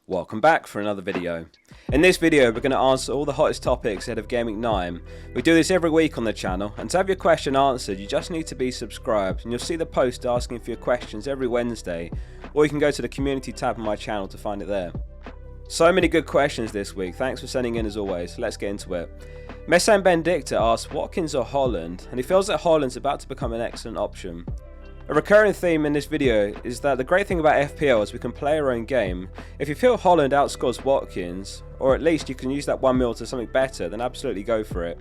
Welcome back for another video. In this video we're going to answer all the hottest topics ahead of Gameweek 9. We do this every week on the channel, and to have your question answered you just need to be subscribed, and you'll see the post asking for your questions every Wednesday, or you can go to the community tab on my channel to find it there. So many good questions this week, thanks for sending in as always. Let's get into it. Messi and Benedicta asks Watkins or Holland, and he feels that Holland's about to become an excellent option. A recurring theme in this video is that the great thing about FPL is we can play our own game. If you feel Holland outscores Watkins, or at least you can use that 1 mil to something better, then absolutely go for it.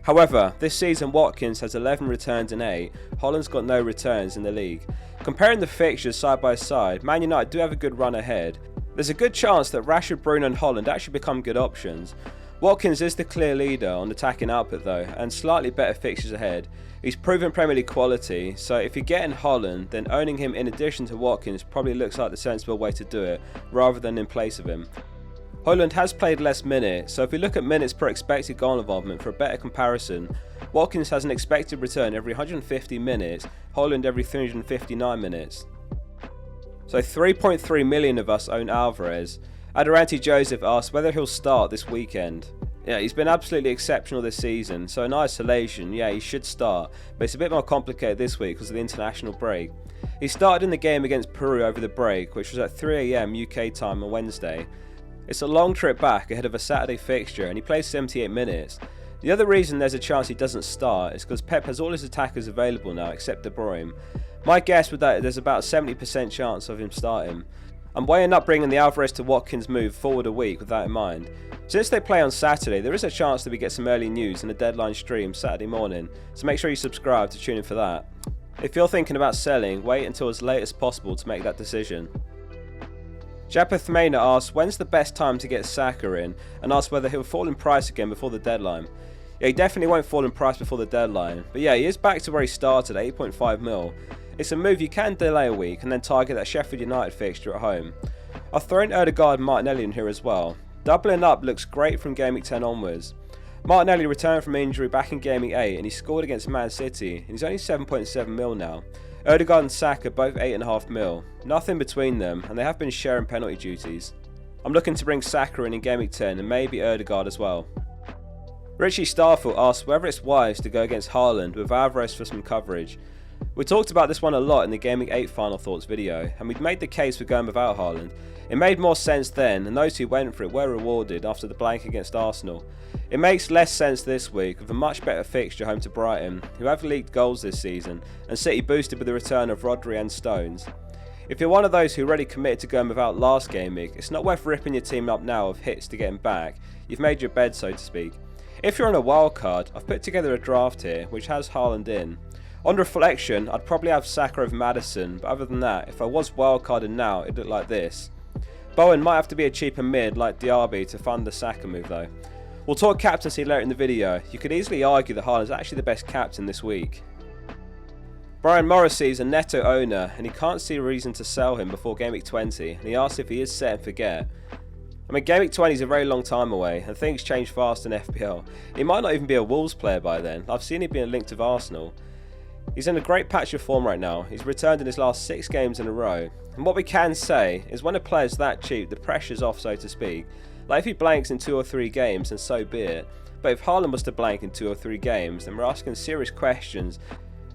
However, this season Watkins has 11 returns in 8, Holland's got no returns in the league. Comparing the fixtures side by side, Man United do have a good run ahead. There's a good chance that Rashford, Bruno and Holland actually become good options. Watkins is the clear leader on attacking output though, and slightly better fixtures ahead. He's proven Premier League quality, so if you're getting Holland, then owning him in addition to Watkins probably looks like the sensible way to do it, rather than in place of him. Holland has played less minutes, so if we look at minutes per expected goal involvement for a better comparison, Watkins has an expected return every 150 minutes, Holland every 359 minutes. So 3.3 million of us own Alvarez. Adoranti Joseph asks whether he'll start this weekend. Yeah, he's been absolutely exceptional this season, so in isolation, yeah, he should start, but it's a bit more complicated this week because of the international break. He started in the game against Peru over the break, which was at 3 AM UK time on Wednesday. It's a long trip back ahead of a Saturday fixture, and he plays 78 minutes. The other reason there's a chance he doesn't start is because Pep has all his attackers available now except De Bruyne. My guess would that there's about a 70% chance of him starting. I'm weighing up bringing the Alvarez to Watkins move forward a week with that in mind. Since they play on Saturday, there is a chance that we get some early news in the deadline stream Saturday morning, so make sure you subscribe to tune in for that. If you're thinking about selling, wait until as late as possible to make that decision. Japeth Maina asks when's the best time to get Saka in, and asks whether he'll fall in price again before the deadline. Yeah, he definitely won't fall in price before the deadline, but yeah, he is back to where he started at 8.5 mil. It's a move you can delay a week and then target that Sheffield United fixture at home. I've thrown Odegaard and Martinelli in here as well. Doubling up looks great from Gameweek 10 onwards. Martinelli returned from injury back in Gameweek 8 and he scored against Man City, and he's only 7.7 mil now. Odegaard and Saka both 8.5 mil. Nothing between them, and they have been sharing penalty duties. I'm looking to bring Saka in Gameweek 10 and maybe Odegaard as well. Richie Starfield asks whether it's wise to go against Haaland with Alvarez for some coverage. We talked about this one a lot in the Gameweek 8 final thoughts video, and we'd made the case for going without Haaland. It made more sense then, and those who went for it were rewarded after the blank against Arsenal. It makes less sense this week with a much better fixture home to Brighton, who have leaked goals this season, and City boosted with the return of Rodri and Stones. If you're one of those who already committed to going without last game week, it's not worth ripping your team up now with hits to get him back. You've made your bed, so to speak. If you're on a wildcard, I've put together a draft here which has Haaland in. On reflection, I'd probably have Saka over Maddison, but other than that, if I was wildcarding now, it'd look like this. Bowen might have to be a cheaper mid like Diaby to fund the Saka move though. We'll talk captaincy later in the video. You could easily argue that Haaland's actually the best captain this week. Brian Morrissey is a Neto owner, and he can't see a reason to sell him before Gameweek 20, and he asks if he is set and forget. I mean, Gameweek 20 is a very long time away, and things change fast in FPL. He might not even be a Wolves player by then. I've seen him being linked with Arsenal. He's in a great patch of form right now. He's returned in his last 6 games in a row. And what we can say is when a player's that cheap, the pressure's off, so to speak. Like if he blanks in 2 or 3 games, then so be it. But if Haaland was to blank in 2 or 3 games, then we're asking serious questions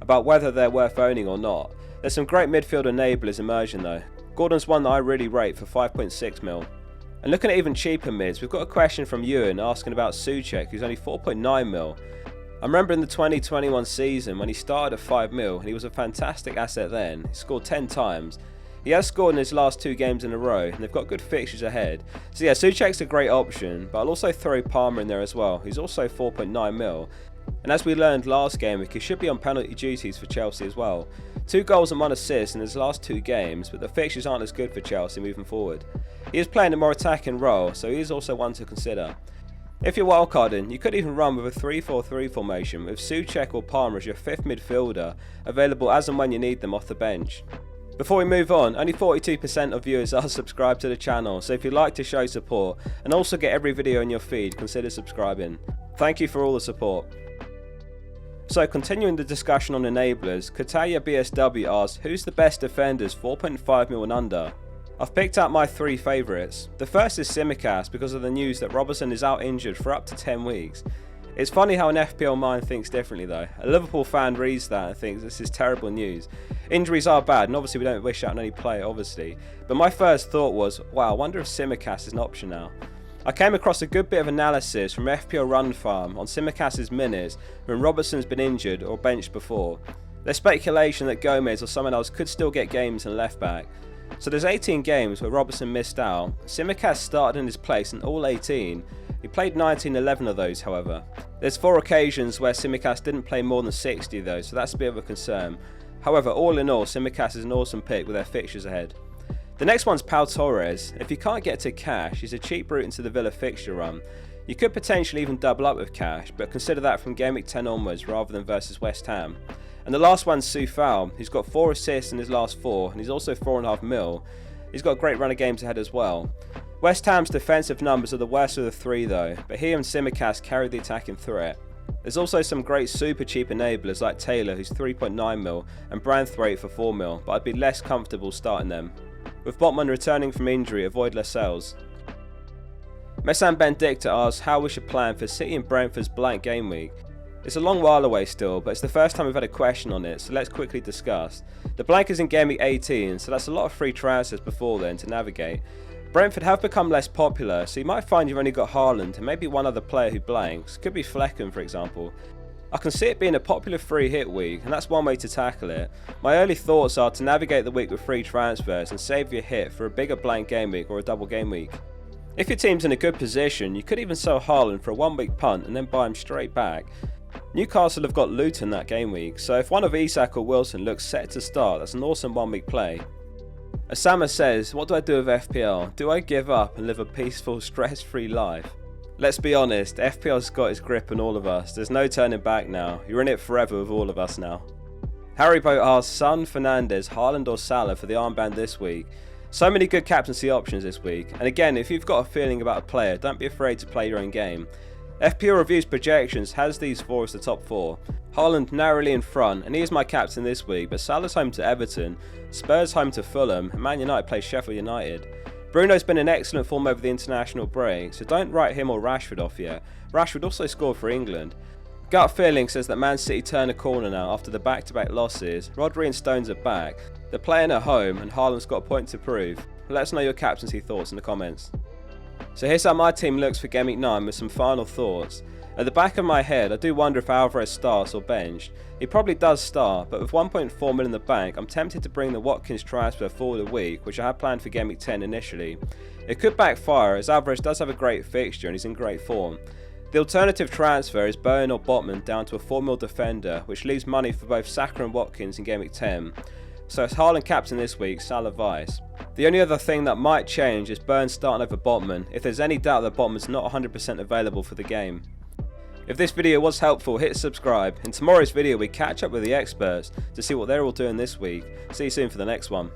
about whether they're worth owning or not. There's some great midfield enablers emerging though. Gordon's one that I really rate for 5.6 mil. And looking at even cheaper mids, we've got a question from Ewan asking about Souček, who's only 4.9 mil. I remember in the 2021 season when he started at 5 mil and he was a fantastic asset then. He scored 10 times. He has scored in his last 2 games in a row and they've got good fixtures ahead. So yeah, Souček's a great option, but I'll also throw Palmer in there as well. He's also 4.9 mil. And as we learned last game week, he should be on penalty duties for Chelsea as well. 2 goals and 1 assist in his last 2 games, but the fixtures aren't as good for Chelsea moving forward. He is playing a more attacking role, so he is also one to consider. If you're wildcarding, you could even run with a 3-4-3 formation with Souček or Palmer as your 5th midfielder, available as and when you need them off the bench. Before we move on, only 42% of viewers are subscribed to the channel, so if you'd like to show support and also get every video in your feed, consider subscribing. Thank you for all the support. So continuing the discussion on enablers, Kataya BSW asks who's the best defenders 4.5 mil and under? I've picked out my 3 favourites. The first is Tsimikas because of the news that Robertson is out injured for up to 10 weeks. It's funny how an FPL mind thinks differently though. A Liverpool fan reads that and thinks this is terrible news. Injuries are bad, and obviously we don't wish out on any player, obviously. But my first thought was, wow, I wonder if Tsimikas is an option now. I came across a good bit of analysis from FPL Run Farm on Tsimikas' minutes when Robertson's been injured or benched before. There's speculation that Gomez or someone else could still get games in left back. So there's 18 games where Robertson missed out. Tsimikas started in his place in all 18. He played 19-11 of those, however. There's 4 occasions where Tsimikas didn't play more than 60 though, so that's a bit of a concern. However, all in all, Tsimikas is an awesome pick with their fixtures ahead. The next one's Pau Torres. If you can't get to cash, he's a cheap route into the Villa fixture run. You could potentially even double up with cash, but consider that from Gameweek 10 onwards rather than versus West Ham. And the last one's Soufal, who's got 4 assists in his last 4, and he's also 4.5 mil. He's got a great run of games ahead as well. West Ham's defensive numbers are the worst of the 3 though, but he and Tsimikas carry the attacking threat. There's also some great super cheap enablers like Taylor, who's 3.9 mil, and Branthwaite for 4 mil, but I'd be less comfortable starting them. With Botman returning from injury, avoid Lascelles. Messan Benedicta asks how we should plan for City and Brentford's blank game week. It's a long while away still, but it's the first time we've had a question on it, so let's quickly discuss. The blank is in game week 18, so that's a lot of free transfers before then to navigate. Brentford have become less popular, so you might find you've only got Haaland and maybe one other player who blanks. Could be Flecken, for example. I can see it being a popular free hit week, and that's one way to tackle it. My early thoughts are to navigate the week with free transfers and save your hit for a bigger blank game week or a double game week. If your team's in a good position, you could even sell Haaland for a 1-week punt and then buy him straight back. Newcastle have got Luton that game week, so if one of Isak or Wilson looks set to start, that's an awesome 1-week play. Osama says, what do I do with FPL? Do I give up and live a peaceful, stress-free life? Let's be honest, FPL's got its grip on all of us. There's no turning back now. You're in it forever with all of us now. Harry Boat asks, Son, Fernandes, Haaland or Salah for the armband this week? So many good captaincy options this week, and again, if you've got a feeling about a player, don't be afraid to play your own game. FPL Review's projections has these 4 as the top 4. Haaland narrowly in front, and he is my captain this week, but Salah's home to Everton, Spurs home to Fulham, and Man United play Sheffield United. Bruno's been in excellent form over the international break, so don't write him or Rashford off yet. Rashford also scored for England. Gut feeling says that Man City turn a corner now after the back-to-back losses. Rodri and Stones are back. They're playing at home, and Haaland's got a point to prove. Let us know your captaincy thoughts in the comments. So here's how my team looks for Gameweek 9 with some final thoughts. At the back of my head, I do wonder if Alvarez starts or benched. He probably does start, but with 1.4 million in the bank, I'm tempted to bring the Watkins transfer forward a week, which I had planned for Gameweek 10 initially. It could backfire as Alvarez does have a great fixture and he's in great form. The alternative transfer is Bowen or Botman down to a 4 mil defender, which leaves money for both Saka and Watkins in Gameweek 10. So it's Haaland captain this week, Salah vice. The only other thing that might change is Burns starting over Botman, if there's any doubt that Botman's not 100% available for the game. If this video was helpful, hit subscribe. In tomorrow's video we catch up with the experts to see what they're all doing this week. See you soon for the next one.